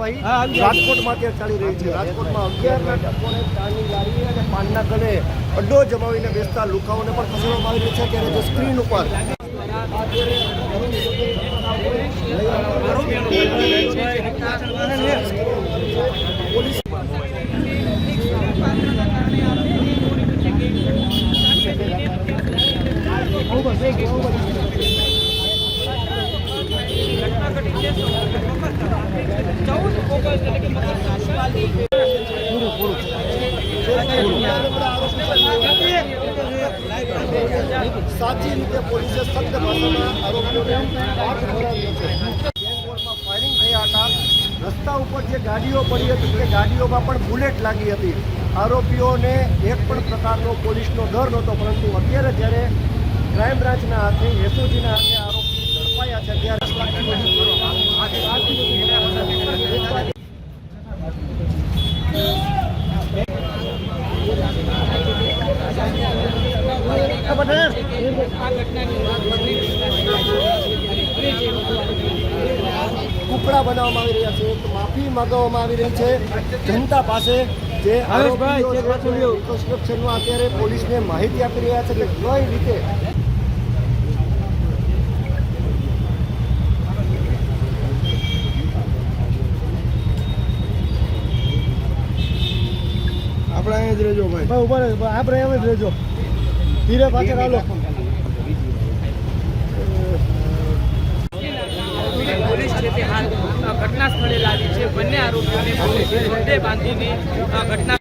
કાર્યવાહી રાજકોટમાં અત્યારે ચાલી રહી છે। રાજકોટમાં 11 ટકોરે ચાની લારી અને પાનના ગલે અડ્ડો જમાવીને બેસતા લુખાઓને પણ ખસેડવામાં આવી રહ્યું છે। ત્યારે જે સ્ક્રીન ઉપર પોલીસ સાચી રીતે પોલીસે સખ્ત ભાષામાં આરોપીઓને પાઠ ભરાવ્યો છે। ગેંગવોરમાં ફાયરિંગ થયા હતા। રસ્તા ઉપર જે ગાડીઓ પડી હતી તે ગાડીઓમાં પણ બુલેટ લાગી હતી। આરોપીઓને એક પણ પ્રકારનો પોલીસનો ડર નહોતો, પરંતુ અત્યારે જ્યારે ક્રાઇમ બ્રાન્ચના હાથે એસઓજીના હાથે આરોપી ઝડપાયા છે ત્યારે ટુકડા બનાવવામાં આવી રહ્યા છે। માફી માંગવામાં આવી રહી છે જનતા પાસે। જે રિકન્સ્ટ્રક્શનનું અત્યારે પોલીસને માહિતી આપી રહ્યા છે કે કઈ રીતે આપણે અહીંયા જ રહેજો ભાઈ, ઉભા રહે, આપણે અહીંયા જ રહેજો, ધીરે પાછળ હાલો। પોલીસ છે તે હાલ ઘટના સ્થળે લાવી છે। બંને આરોપીઓને પોલીસે બાંધીને ઘટના